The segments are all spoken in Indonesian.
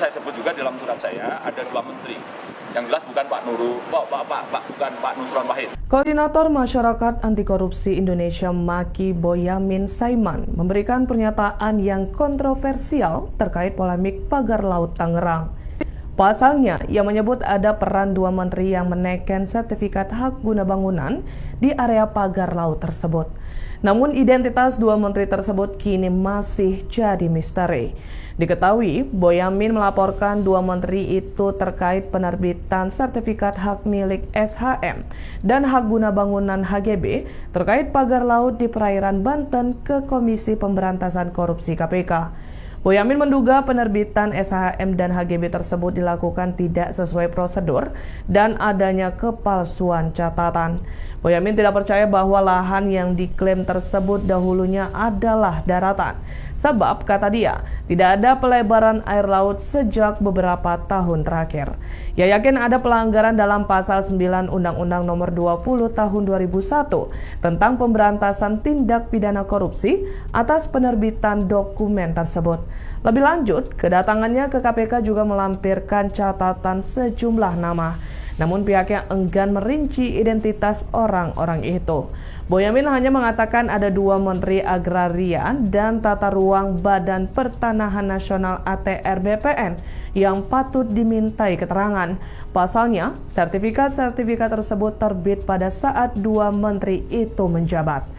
saya sebut juga dalam surat saya, ada 2 menteri. Yang jelas bukan bukan Pak Nusron Wahid. Koordinator Masyarakat Anti Korupsi Indonesia Maki Boyamin Saiman memberikan pernyataan yang kontroversial terkait polemik pagar laut Tangerang. Pasalnya, ia menyebut ada peran 2 menteri yang menaikkan sertifikat hak guna bangunan di area pagar laut tersebut. Namun identitas 2 menteri tersebut kini masih jadi misteri. Diketahui, Boyamin melaporkan 2 menteri itu terkait penerbitan sertifikat hak milik SHM dan hak guna bangunan HGB terkait pagar laut di perairan Banten ke Komisi Pemberantasan Korupsi KPK. Boyamin menduga penerbitan SHM dan HGB tersebut dilakukan tidak sesuai prosedur dan adanya kepalsuan catatan. Boyamin tidak percaya bahwa lahan yang diklaim tersebut dahulunya adalah daratan. Sebab, kata dia, tidak ada pelebaran air laut sejak beberapa tahun terakhir. Ia yakin ada pelanggaran dalam pasal 9 Undang-Undang Nomor 20 Tahun 2001 tentang pemberantasan tindak pidana korupsi atas penerbitan dokumen tersebut. Lebih lanjut, kedatangannya ke KPK juga melampirkan catatan sejumlah nama. Namun pihaknya enggan merinci identitas orang-orang itu. Boyamin hanya mengatakan ada 2 menteri agraria dan tata ruang Badan Pertanahan Nasional ATR BPN yang patut dimintai keterangan. Pasalnya, sertifikat-sertifikat tersebut terbit pada saat 2 menteri itu menjabat.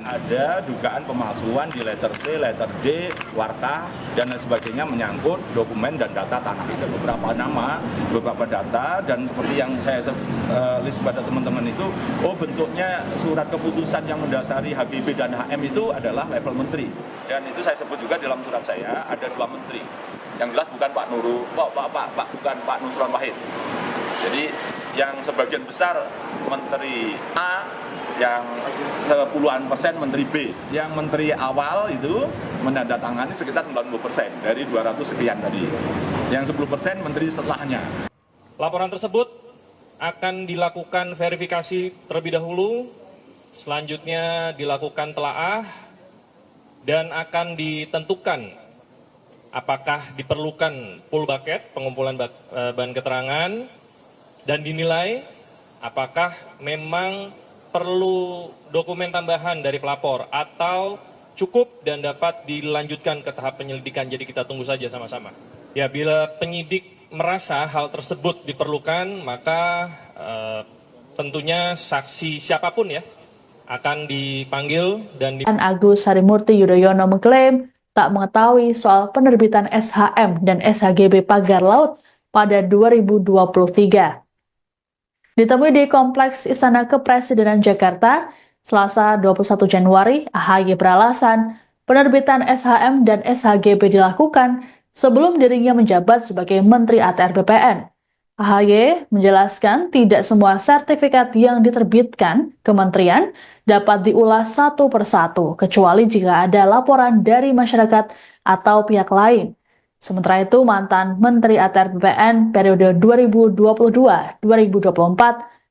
Ada dugaan pemalsuan di letter C, letter D, warta, dan lain sebagainya menyangkut dokumen dan data tanah itu. Beberapa nama, beberapa data, dan seperti yang saya list pada teman-teman itu, bentuknya surat keputusan yang mendasari HGB dan HM itu adalah level menteri. Dan itu saya sebut juga dalam surat saya, ada 2 menteri. Yang jelas bukan bukan Pak Nusron Wahid. Jadi yang sebagian besar menteri A, yang 10% menteri B. Yang menteri awal itu menandatangani sekitar 90% dari 200 sekian tadi. Yang 10% menteri setelahnya. Laporan tersebut akan dilakukan verifikasi terlebih dahulu, selanjutnya dilakukan telaah, dan akan ditentukan apakah diperlukan full bucket, pengumpulan bahan keterangan, dan dinilai apakah memang perlu dokumen tambahan dari pelapor atau cukup dan dapat dilanjutkan ke tahap penyelidikan. Jadi kita tunggu saja sama-sama. Ya, bila penyidik merasa hal tersebut diperlukan, maka tentunya saksi siapapun ya akan dipanggil dan Agus Harimurti Yudhoyono mengklaim tak mengetahui soal penerbitan SHM dan SHGB pagar laut pada 2023. Ditemui di Kompleks Istana Kepresidenan Jakarta, Selasa 21 Januari, AHY beralasan penerbitan SHM dan SHGB dilakukan sebelum dirinya menjabat sebagai Menteri ATR BPN. AHY menjelaskan tidak semua sertifikat yang diterbitkan kementerian dapat diulas satu persatu, kecuali jika ada laporan dari masyarakat atau pihak lain. Sementara itu, mantan Menteri ATR BPN periode 2022-2024,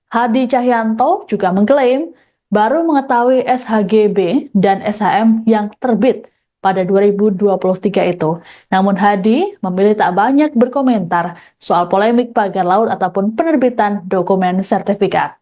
Hadi Cahyanto juga mengklaim baru mengetahui SHGB dan SHM yang terbit pada 2023 itu. Namun Hadi memilih tak banyak berkomentar soal polemik pagar laut ataupun penerbitan dokumen sertifikat.